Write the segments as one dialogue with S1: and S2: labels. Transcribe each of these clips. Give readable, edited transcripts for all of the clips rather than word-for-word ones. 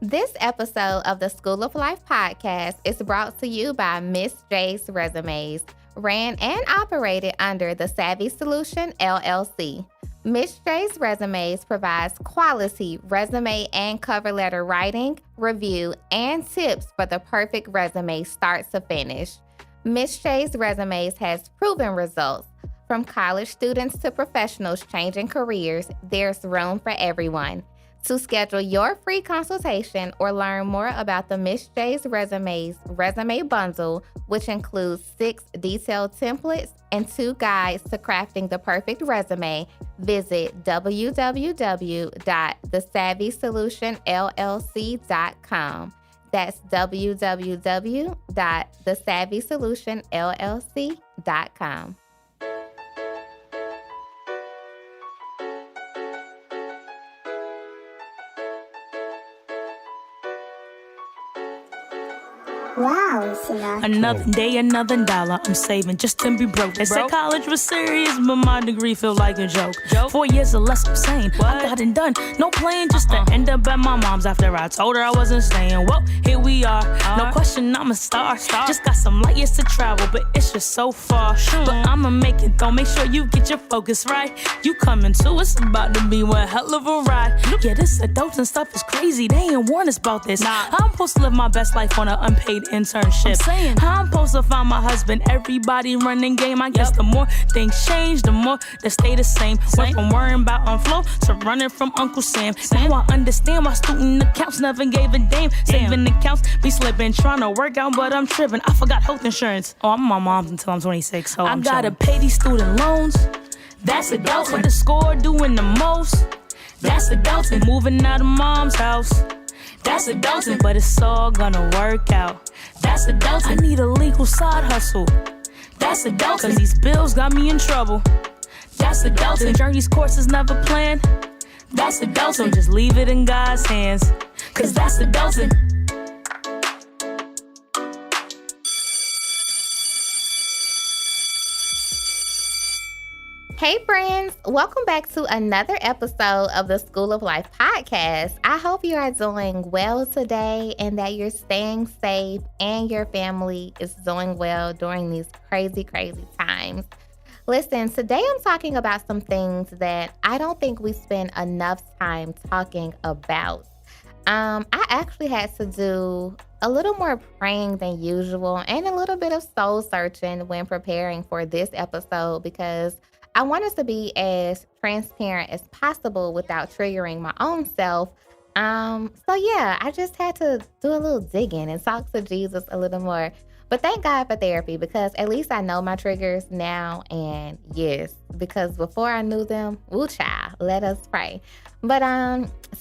S1: This episode of the School of Life podcast is brought to you by Miss Jaye's Resumes, ran and operated under the Savvy Solution, LLC. Miss Jaye's Resumes provides quality resume and cover letter writing, review, and tips for the perfect resume start to finish. Miss Jaye's Resumes has proven results. From college students to professionals changing careers, there's room for everyone. To schedule your free consultation or learn more about the Miss Jaye's Resumes Resume Bundle, which includes 6 detailed templates and 2 guides to crafting the perfect resume, visit www.thesavvysolutionllc.com. That's www.thesavvysolutionllc.com.
S2: Wow, Sinatra.
S3: Another day, another dollar. I'm saving just to be broke. They said college was serious, but my degree feel like a joke. 4 years or less, I'm saying I got it done. No playing, just to end up at my mom's after I told her I wasn't staying. Well, here we are. No question, I'm a star. Just got some light years to travel, but it's just so far. But I'ma make it though. Make sure you get your focus right. You coming too? It's about to be one hell of a ride. Yeah, this adults and stuff is crazy. They ain't warn us about this. I'm supposed to live my best life on an unpaid internship. How I'm supposed to find my husband? Everybody running game. I guess the more things change, the more they stay the same. Went from worrying about on flow to running from Uncle Sam. Now I understand why student accounts never gave a damn. Saving accounts be slipping, trying to work out, but I'm tripping. I forgot health insurance. Oh, I'm my mom's until I'm 26, so I gotta pay these student loans. That's adults with the score doing the most. That's adulting. Moving out of mom's house. That's adulting, but it's all gonna work out. That's adulting. I need a legal side hustle. That's adulting, cause these bills got me in trouble. That's adulting. Journey's course is never planned. That's adulting. So just leave it in God's hands, cause that's adulting.
S1: Hey friends, welcome back to another episode of the School of Life podcast. I hope you are doing well today and that you're staying safe and your family is doing well during these crazy times. Listen, today I'm talking about some things that I don't think we spend enough time talking about. I actually had to do a little more praying than usual and a little bit of soul searching when preparing for this episode because I want us to be as transparent as possible without triggering my own self. So yeah, I just had to do a little digging and talk to Jesus a little more. But thank God for therapy because at least I know my triggers now. And yes, because before I knew them, ooh child, let us pray. But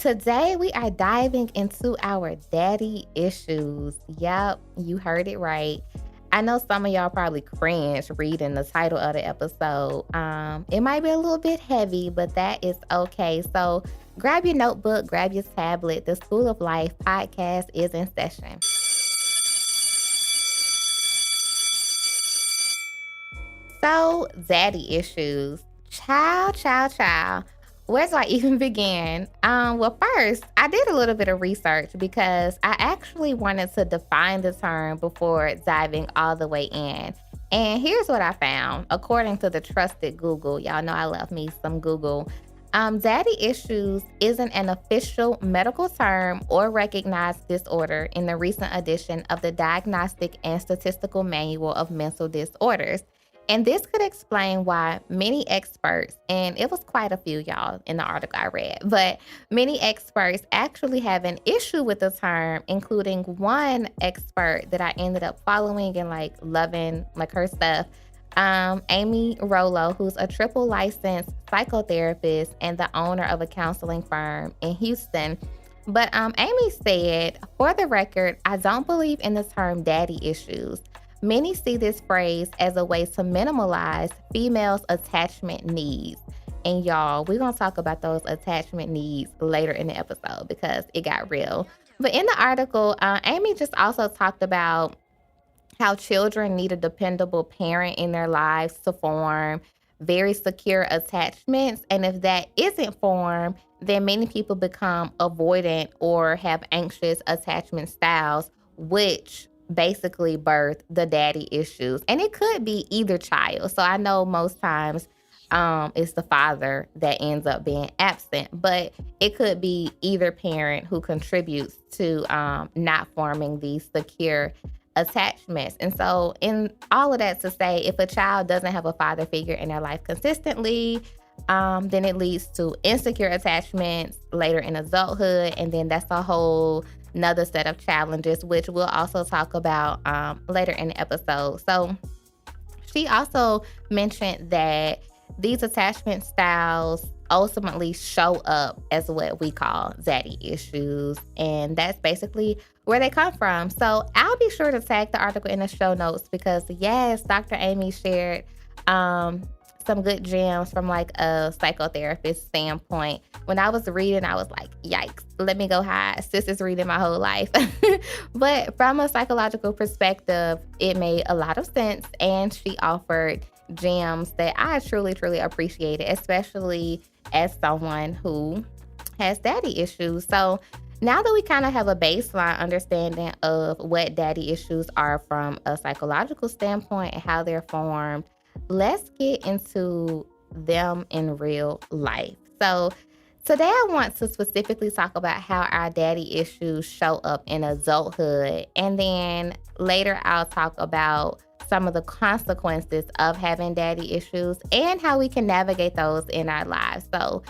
S1: today we are diving into our daddy issues. Yep, you heard it right. I know some of y'all probably cringe reading the title of the episode. It might be a little bit heavy, but that is okay. So grab your notebook, grab your tablet. The School of Life podcast is in session. So, daddy issues. Child. Where do I even begin? Well, first, I did a little bit of research because I actually wanted to define the term before diving all the way in. And here's what I found. According to the trusted Google, y'all know I love me some Google. Daddy issues isn't an official medical term or recognized disorder in the recent edition of the Diagnostic and Statistical Manual of Mental Disorders. And this could explain why many experts, and it was quite a few, y'all, in the article I read, but many experts actually have an issue with the term, including one expert that I ended up following and loving her stuff, Amy Rollo, who's a triple licensed psychotherapist and the owner of a counseling firm in Houston. But Amy said, for the record, I don't believe in the term daddy issues. Many see this phrase as a way to minimalize females' attachment needs. And y'all, we're going to talk about those attachment needs later in the episode because it got real. But in the article, Amy just also talked about how children need a dependable parent in their lives to form, very secure attachments. And if that isn't formed, then many people become avoidant or have anxious attachment styles, which basically birth the daddy issues. And it could be either child. So I know most times it's the father that ends up being absent, but it could be either parent who contributes to not forming these secure attachments. And so in all of that to say, if a child doesn't have a father figure in their life consistently, then it leads to insecure attachments later in adulthood. And then that's a whole another set of challenges, which we'll also talk about later in the episode. So she also mentioned that these attachment styles ultimately show up as what we call daddy issues. And that's basically where they come from. So I'll be sure to tag the article in the show notes because, yes, Dr. Amy shared some good gems from like a psychotherapist standpoint. When I was reading, I was like, yikes, let me go hide. Sis is reading my whole life. But from a psychological perspective, it made a lot of sense. And she offered gems that I truly, truly appreciated, especially as someone who has daddy issues. So now that we kind of have a baseline understanding of what daddy issues are from a psychological standpoint and how they're formed, let's get into them in real life. So today I want to specifically talk about how our daddy issues show up in adulthood. And then later I'll talk about some of the consequences of having daddy issues and how we can navigate those in our lives. So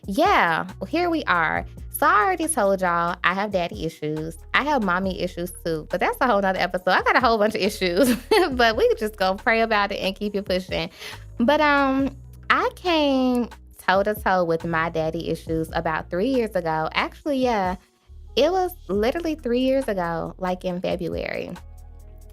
S1: yeah, here we are. So I already told y'all I have daddy issues. I have mommy issues too, but that's a whole nother episode. I got a whole bunch of issues, but we could just go pray about it and keep it pushing. But I came toe to toe with my daddy issues about 3 years ago. Actually, yeah, it was literally 3 years ago, like in February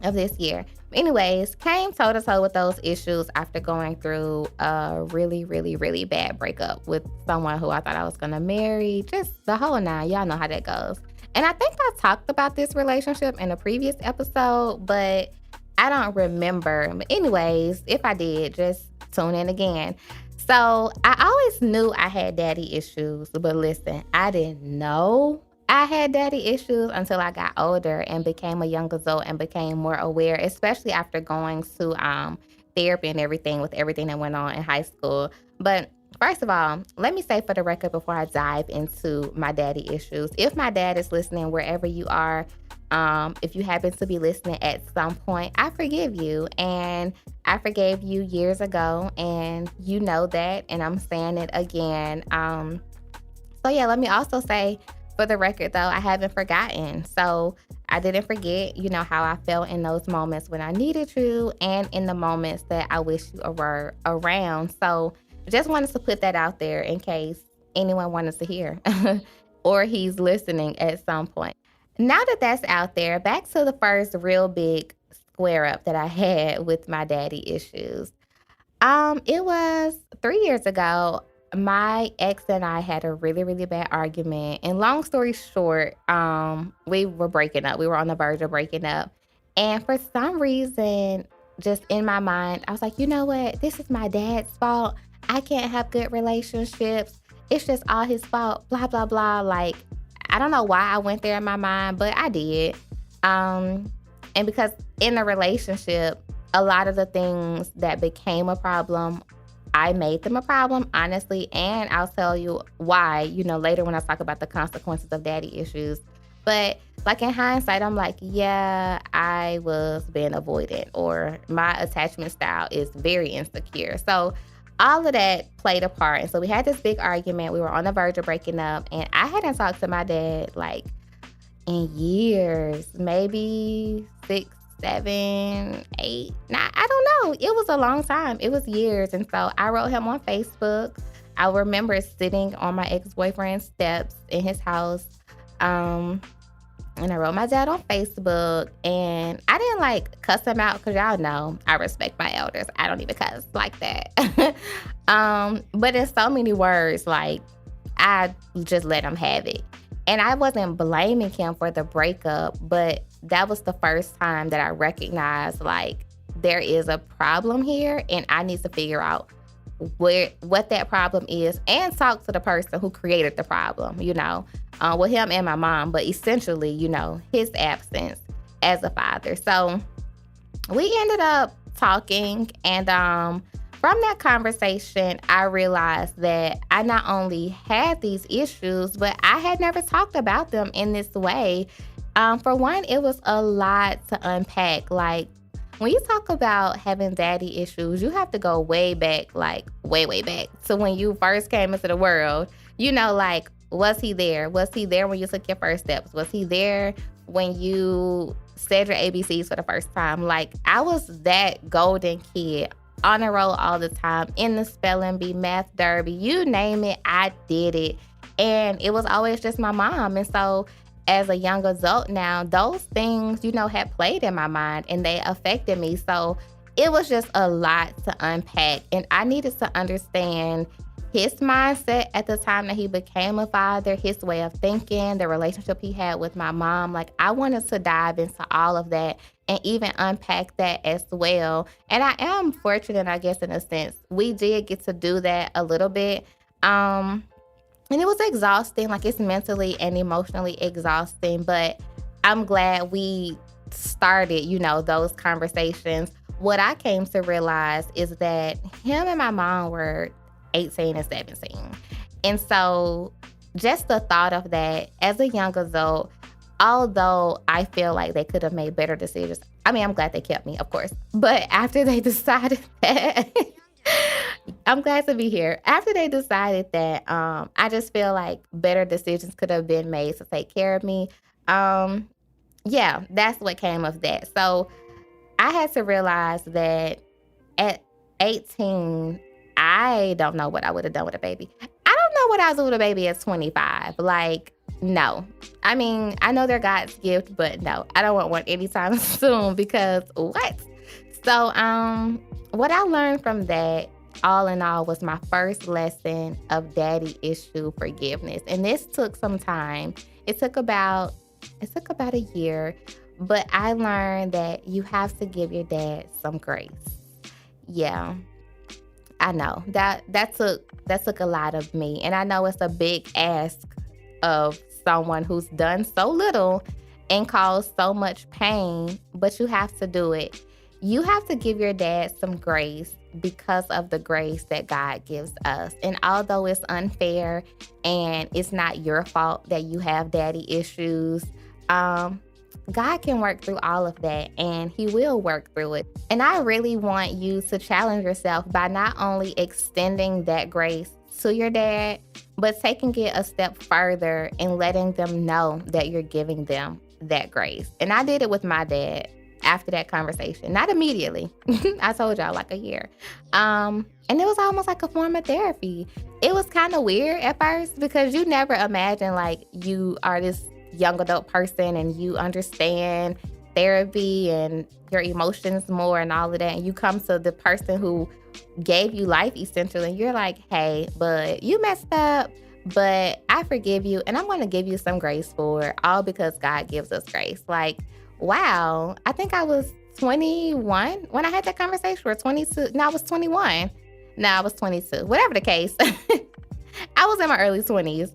S1: of this year. Anyways, came toe to toe with those issues after going through a really, really, really bad breakup with someone who I thought I was going to marry. Just the whole nine. Y'all know how that goes. And I think I talked about this relationship in a previous episode, but I don't remember. But anyways, if I did, just tune in again. So I always knew I had daddy issues, but listen, I didn't know I had daddy issues until I got older and became a young adult and became more aware, especially after going to therapy and everything with everything that went on in high school. But first of all, let me say for the record before I dive into my daddy issues, if my dad is listening wherever you are, if you happen to be listening at some point, I forgive you. And I forgave you years ago, and you know that, and I'm saying it again. So yeah, let me also say, for the record, though, I haven't forgotten. So I didn't forget, how I felt in those moments when I needed you and in the moments that I wish you were around. So just wanted to put that out there in case anyone wanted to hear or he's listening at some point. Now that that's out there, back to the first real big square up that I had with my daddy issues. It was 3 years ago. My ex and I had a really, really bad argument. And long story short, we were breaking up. We were on the verge of breaking up. And for some reason, just in my mind, I was like, you know what? This is my dad's fault. I can't have good relationships. It's just all his fault, blah, blah, blah. Like, I don't know why I went there in my mind, but I did. And because in the relationship, a lot of the things that became a problem, I made them a problem, honestly, and I'll tell you why, later when I talk about the consequences of daddy issues. But like in hindsight, I'm like, yeah, I was being avoidant, or my attachment style is very insecure. So all of that played a part. And so we had this big argument. We were on the verge of breaking up, and I hadn't talked to my dad like in years, maybe 6, 7, 8. Now, I don't know. It was a long time. It was years. And so I wrote him on Facebook. I remember sitting on my ex-boyfriend's steps in his house. And I wrote my dad on Facebook. And I didn't cuss him out because y'all know I respect my elders. I don't even cuss like that. But in so many words, I just let him have it. And I wasn't blaming him for the breakup, but that was the first time that I recognized, there is a problem here, and I need to figure out what that problem is and talk to the person who created the problem, with him and my mom, but essentially, his absence as a father. So we ended up talking, and from that conversation, I realized that I not only had these issues, but I had never talked about them in this way. For one, it was a lot to unpack. Like, when you talk about having daddy issues, you have to go way back, like way, way back to when you first came into the world. Like, was he there? Was he there when you took your first steps? Was he there when you said your ABCs for the first time? Like, I was that golden kid, on a roll all the time, in the spelling bee, math derby, you name it, I did it. And it was always just my mom. And so as a young adult now, those things, had played in my mind and they affected me. So it was just a lot to unpack. And I needed to understand his mindset at the time that he became a father, his way of thinking, the relationship he had with my mom. Like, I wanted to dive into all of that and even unpack that as well. And I am fortunate, I guess, in a sense. We did get to do that a little bit. And it was exhausting, like it's mentally and emotionally exhausting, but I'm glad we started, those conversations. What I came to realize is that him and my mom were 18 and 17. And so just the thought of that as a young adult, although I feel like they could have made better decisions. I mean, I'm glad they kept me, of course. But after they decided that, I'm glad to be here. After they decided that, I just feel like better decisions could have been made to take care of me. Yeah, that's what came of that. So I had to realize that at 18, I don't know what I would have done with a baby. I don't know what I was doing with a baby at 25. Like, no. I mean, I know they're God's gift, but no, I don't want one anytime soon because what? So, what I learned from that, all in all, was my first lesson of daddy issue forgiveness. And this took some time. It took about a year, but I learned that you have to give your dad some grace. Yeah. I know that took a lot of me. And I know it's a big ask of someone who's done so little and caused so much pain, but you have to do it. You have to give your dad some grace because of the grace that God gives us. And although it's unfair and it's not your fault that you have daddy issues, God can work through all of that, and he will work through it. And I really want you to challenge yourself by not only extending that grace to your dad, but taking it a step further and letting them know that you're giving them that grace. And I did it with my dad after that conversation. Not immediately. I told y'all, like a year. And it was almost like a form of therapy. It was kind of weird at first because you never imagine like you are this young adult person and you understand therapy and your emotions more and all of that. And you come to the person who gave you life essentially. And you're like, hey, but you messed up, but I forgive you. And I'm going to give you some grace for it, all because God gives us grace. Like, wow. I think I was 21 when I had that conversation, or 22. No, I was 21. No, I was 22. Whatever the case. I was in my early 20s.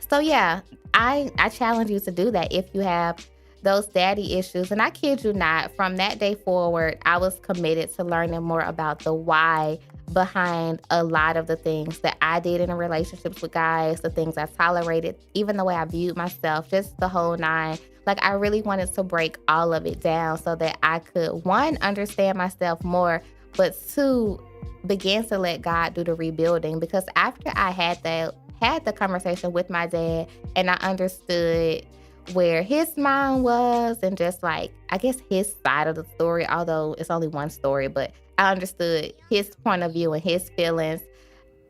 S1: So yeah, I challenge you to do that if you have those daddy issues. And I kid you not, from that day forward, I was committed to learning more about the why behind a lot of the things that I did in relationships with guys, the things I tolerated, even the way I viewed myself, just the whole nine. Like, I really wanted to break all of it down so that I could, one, understand myself more, but two, begin to let God do the rebuilding. Because after I had the conversation with my dad and I understood where his mind was and just like, I guess his side of the story, although it's only one story, but I understood his point of view and his feelings.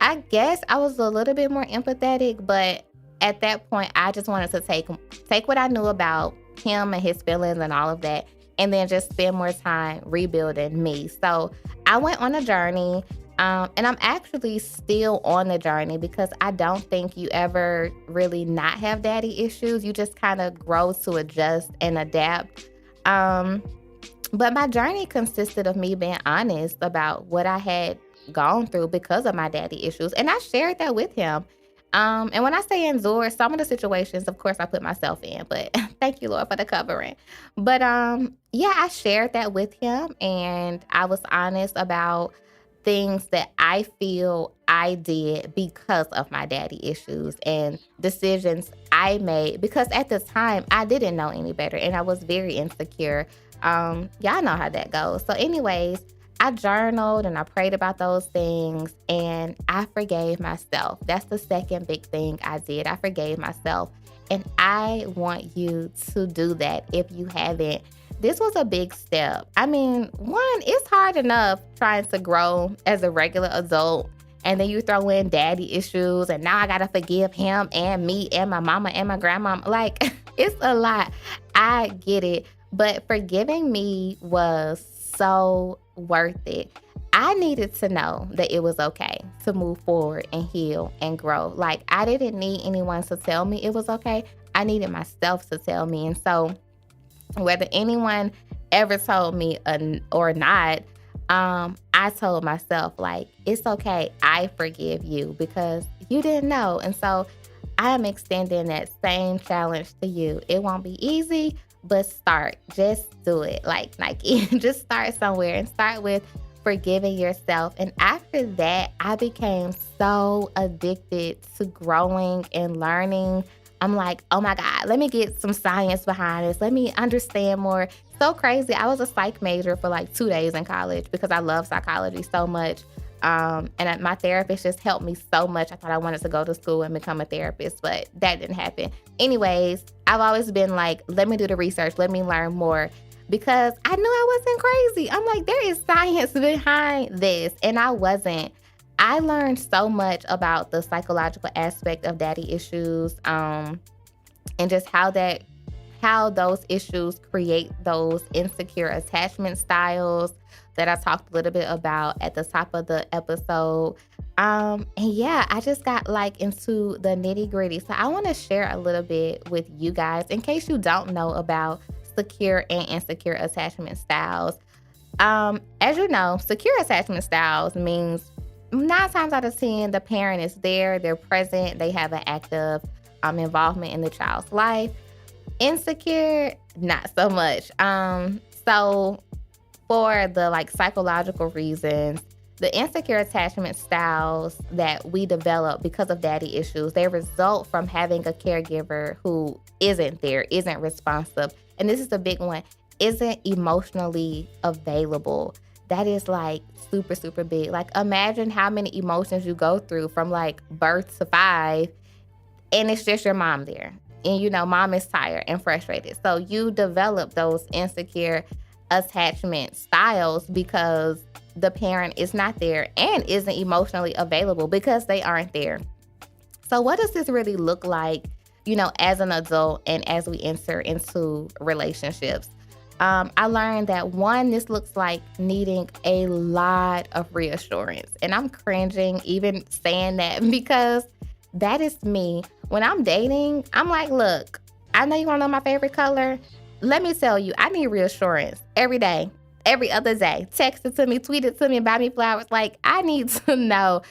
S1: I guess I was a little bit more empathetic, but at that point, I just wanted to take what I knew about him and his feelings and all of that, and then just spend more time rebuilding me. So I went on a journey. And I'm actually still on the journey because I don't think you ever really not have daddy issues. You just kind of grow to adjust and adapt. But my journey consisted of me being honest about what I had gone through because of my daddy issues. And I shared that with him. And when I say endure, some of the situations, of course, I put myself in, but thank you, Lord, for the covering. But yeah, I shared that with him, and I was honest about things that I feel I did because of my daddy issues and decisions I made because at the time I didn't know any better and I was very insecure. Y'all know how that goes. So anyways, I journaled and I prayed about those things and I forgave myself. That's the second big thing I did. I forgave myself. And I want you to do that if you haven't. This was a big step. I mean, one, it's hard enough trying to grow as a regular adult. And then you throw in daddy issues. And now I got to forgive him and me and my mama and my grandma. Like, it's a lot. I get it. But forgiving me was so worth it. I needed to know that it was okay to move forward and heal and grow. Like, I didn't need anyone to tell me it was okay. I needed myself to tell me. And so whether anyone ever told me or not, I told myself, like, it's okay. I forgive you because you didn't know. And so I'm extending that same challenge to you. It won't be easy, but start. Just do it. Like Nike. Just start somewhere and start with forgiving yourself. And after that, I became so addicted to growing and learning. I'm like, oh my God, let me get some science behind this. Let me understand more. So crazy. I was a psych major for like 2 days in college because I love psychology so much. And my therapist just helped me so much. I thought I wanted to go to school and become a therapist, but that didn't happen. Anyways, I've always been like, let me do the research. Let me learn more because I knew I wasn't crazy. I'm like, there is science behind this. And I wasn't. I learned so much about the psychological aspect of daddy issues, and just how those issues create those insecure attachment styles that I talked a little bit about at the top of the episode. And yeah, I just got like into the nitty-gritty. So I want to share a little bit with you guys in case you don't know about secure and insecure attachment styles. As you know, secure attachment styles means 9 times out of 10, the parent is there, they're present, they have an active involvement in the child's life. Insecure, not so much. So for the like psychological reasons, the insecure attachment styles that we develop because of daddy issues, they result from having a caregiver who isn't there, isn't responsive. And this is the big one, isn't emotionally available. That is like super, super big. Like imagine how many emotions you go through from like birth to 5 and it's just your mom there. And you know, mom is tired and frustrated. So you develop those insecure attachment styles because the parent is not there and isn't emotionally available because they aren't there. So what does this really look like, you know, as an adult and as we enter into relationships? I learned that one, this looks like needing a lot of reassurance. And I'm cringing even saying that because that is me. When I'm dating, I'm like, look, I know you want to know my favorite color. Let me tell you, I need reassurance every day, every other day. Text it to me, tweet it to me, buy me flowers. Like, I need to know.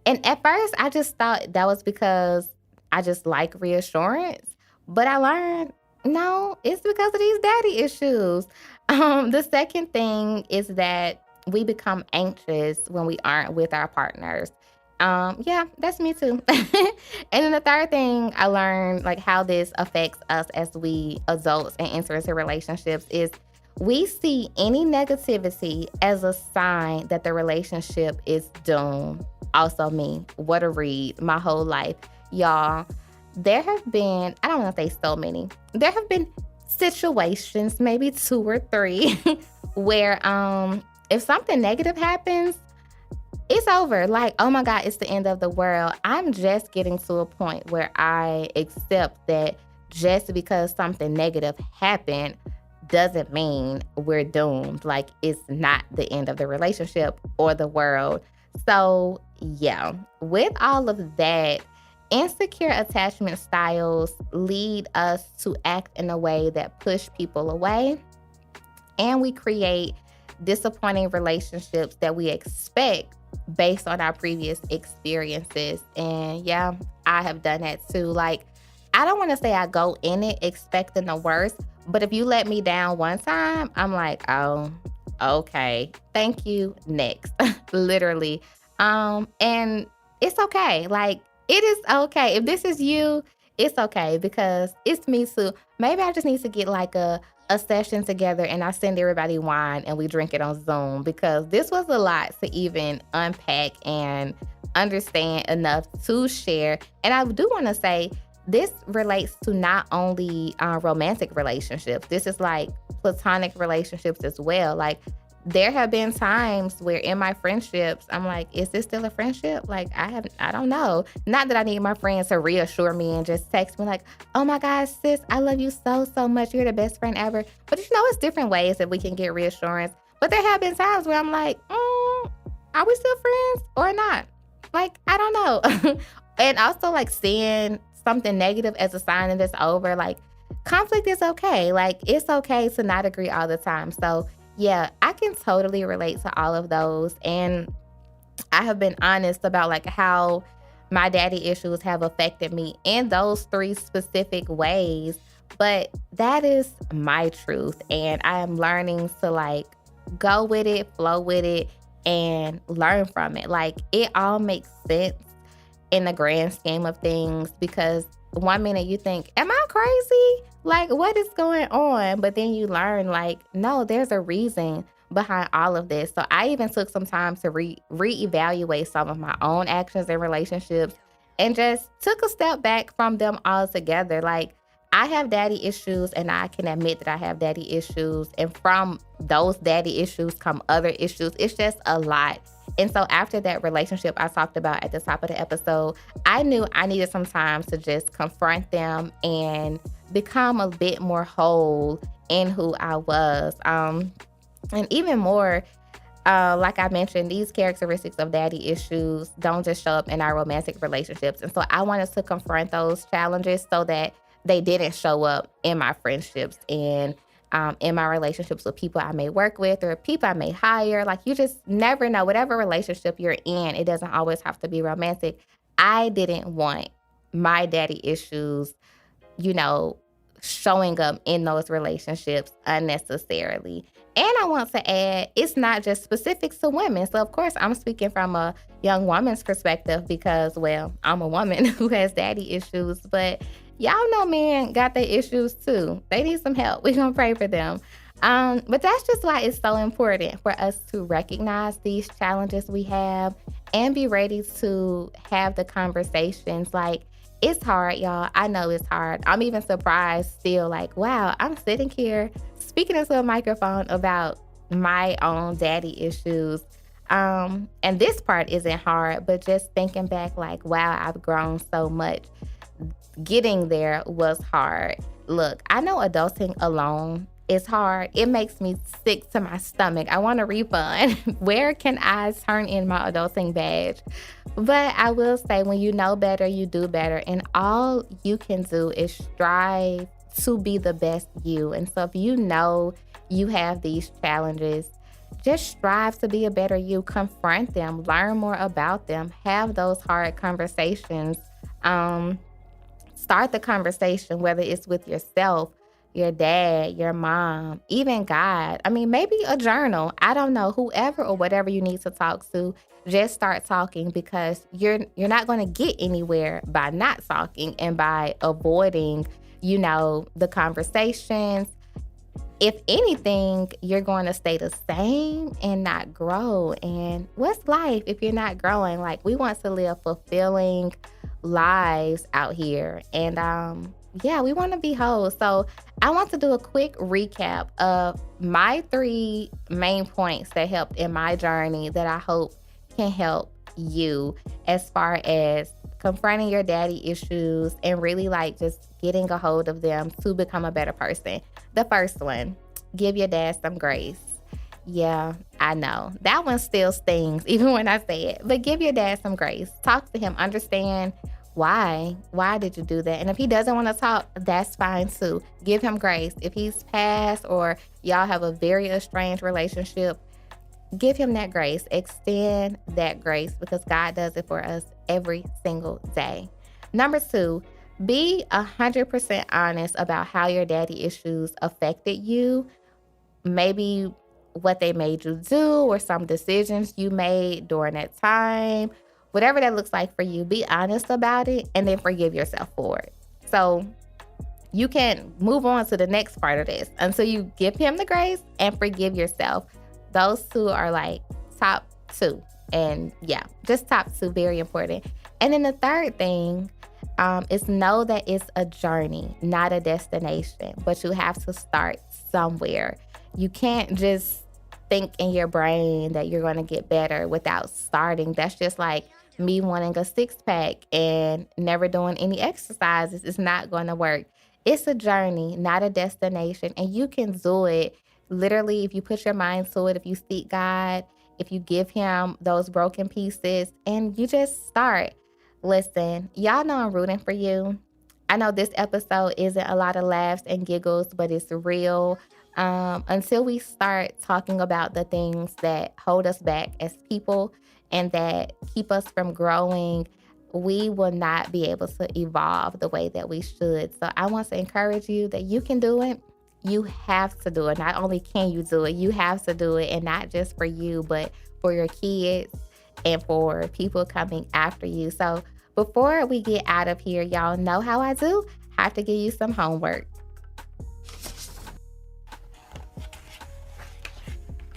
S1: And at first, I just thought that was because I just like reassurance. But I learned, no, it's because of these daddy issues. The second thing is that we become anxious when we aren't with our partners. Yeah, that's me too. And then the third thing I learned, like how this affects us as we adults and enter into relationships, is we see any negativity as a sign that the relationship is doomed. Also me, what a read, my whole life. Y'all, there have been, I don't know if they so many, there have been situations, maybe 2 or 3, where if something negative happens, it's over. Like, oh my God, it's the end of the world. I'm just getting to a point where I accept that just because something negative happened doesn't mean we're doomed. Like, it's not the end of the relationship or the world. So yeah, with all of that, insecure attachment styles lead us to act in a way that push people away, and we create disappointing relationships that we expect based on our previous experiences. And yeah, I have done that too. Like, I don't want to say I go in it expecting the worst, but if you let me down one time, I'm like, oh, okay, thank you, next. Literally. And it's okay. Like, it is okay. If this is you, it's okay because it's me too. Maybe I just need to get like a session together and I send everybody wine and we drink it on Zoom, because this was a lot to even unpack and understand enough to share. And I do want to say this relates to not only romantic relationships. This is like platonic relationships as well. Like, there have been times where in my friendships, I'm like, is this still a friendship? Like, I don't know. Not that I need my friends to reassure me and just text me like, oh my gosh, sis, I love you so, so much. You're the best friend ever. But it's different ways that we can get reassurance. But there have been times where I'm like, are we still friends or not? Like, I don't know. And also like seeing something negative as a sign that it's over. Like, conflict is okay. Like, it's okay to not agree all the time. So yeah, I can totally relate to all of those. And I have been honest about like how my daddy issues have affected me in those 3 specific ways. But that is my truth. And I am learning to like go with it, flow with it, and learn from it. Like, it all makes sense in the grand scheme of things, because one minute you think, am I crazy? Like, what is going on? But then you learn, like, no, there's a reason behind all of this. So I even took some time to reevaluate some of my own actions and relationships and just took a step back from them altogether. Like, I have daddy issues and I can admit that I have daddy issues. And from those daddy issues come other issues. It's just a lot. And so after that relationship I talked about at the top of the episode, I knew I needed some time to just confront them and become a bit more whole in who I was. And even more, like I mentioned, these characteristics of daddy issues don't just show up in our romantic relationships. And so I wanted to confront those challenges so that they didn't show up in my friendships and in my relationships with people I may work with or people I may hire. Like, you just never know. Whatever relationship you're in, it doesn't always have to be romantic. I didn't want my daddy issues, showing up in those relationships unnecessarily. And I want to add, it's not just specific to women. So, of course, I'm speaking from a young woman's perspective because, well, I'm a woman who has daddy issues. But y'all know men got their issues too. They need some help. We're going to pray for them. But that's just why it's so important for us to recognize these challenges we have and be ready to have the conversations. Like, it's hard, y'all. I know it's hard. I'm even surprised still, like, wow, I'm sitting here speaking into a microphone about my own daddy issues. And this part isn't hard, but just thinking back, like, wow, I've grown so much. Getting there was hard. Look, I know adulting alone is hard. It makes me sick to my stomach. I want a refund. Where can I turn in my adulting badge? But I will say, when you know better, you do better. And all you can do is strive to be the best you. And so if you know you have these challenges, just strive to be a better you. Confront them. Learn more about them. Have those hard conversations. Start the conversation, whether it's with yourself, your dad, your mom, even God. I mean, maybe a journal. I don't know, whoever or whatever you need to talk to, just start talking, because you're not going to get anywhere by not talking and by avoiding, the conversations. If anything, you're going to stay the same and not grow. And what's life if you're not growing? Like, we want to live fulfilling lives out here. And we want to be whole. So I want to do a quick recap of my 3 main points that helped in my journey that I hope can help you as far as confronting your daddy issues and really like just getting a hold of them to become a better person. The first one, give your dad some grace. Yeah, I know. That one still stings, even when I say it. But give your dad some grace. Talk to him. Understand why. Why did you do that? And if he doesn't want to talk, that's fine too. Give him grace. If he's passed or y'all have a very estranged relationship, give him that grace. Extend that grace because God does it for us every single day. Number 2, be 100% honest about how your daddy issues affected you. Maybe what they made you do or some decisions you made during that time. Whatever that looks like for you, be honest about it and then forgive yourself for it. So you can move on to the next part of this until you give him the grace and forgive yourself. Those two are like top 2. And yeah, just top 2, very important. And then the third thing is know that it's a journey, not a destination, but you have to start somewhere. You can't just think in your brain that you're going to get better without starting. That's just like me wanting a 6-pack and never doing any exercises. It's not going to work. It's a journey, not a destination. And you can do it literally if you put your mind to it, if you seek God, if you give him those broken pieces and you just start. Listen, y'all know I'm rooting for you. I know this episode isn't a lot of laughs and giggles, but it's real. Until we start talking about the things that hold us back as people and that keep us from growing, we will not be able to evolve the way that we should. So I want to encourage you that you can do it. You have to do it. Not only can you do it, you have to do it. And not just for you, but for your kids and for people coming after you. So before we get out of here, y'all know how I do. I have to give you some homework.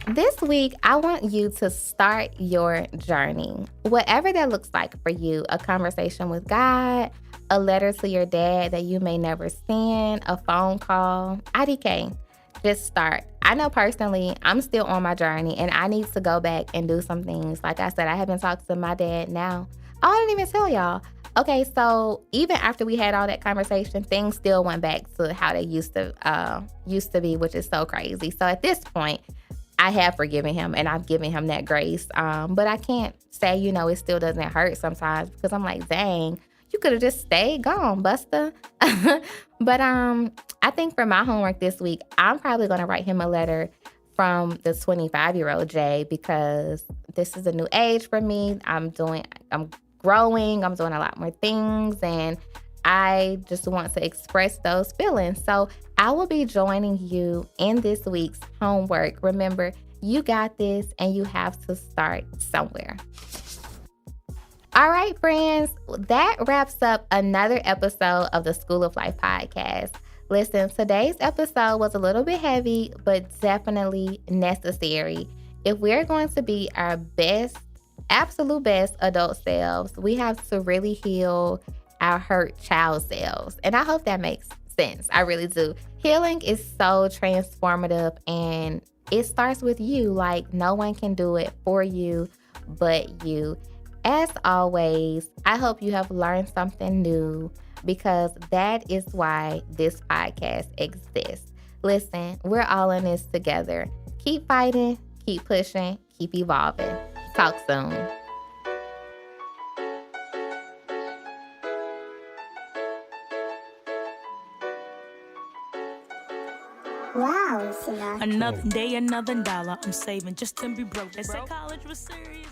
S1: This week, I want you to start your journey, whatever that looks like for you. A conversation with God, a letter to your dad that you may never send, a phone call, IDK. Just start. I know personally, I'm still on my journey and I need to go back and do some things. Like I said, I haven't talked to my dad now. Oh, I didn't even tell y'all. Okay, so even after we had all that conversation, things still went back to how they used to be, which is so crazy. So at this point, I have forgiven him and I've given him that grace. But I can't say, it still doesn't hurt sometimes because I'm like, dang, you could have just stayed gone, Buster. But I think for my homework this week, I'm probably going to write him a letter from the 25-year-old Jaye because this is a new age for me. I'm growing, I'm doing a lot more things, and I just want to express those feelings. So I will be joining you in this week's homework. Remember, you got this and you have to start somewhere. All right, friends, that wraps up another episode of the School of Life podcast. Listen, today's episode was a little bit heavy, but definitely necessary. If we're going to be our best, absolute best adult selves, we have to really heal our hurt child selves. And I hope that makes sense. I really do. Healing is so transformative and it starts with you. Like no one can do it for you but you. As always, I hope you have learned something new because that is why this podcast exists. Listen, we're all in this together. Keep fighting, keep pushing, keep evolving. Talk soon.
S2: Wow, Sina.
S3: Another day, another dollar. I'm saving just to be broke. They say college was serious.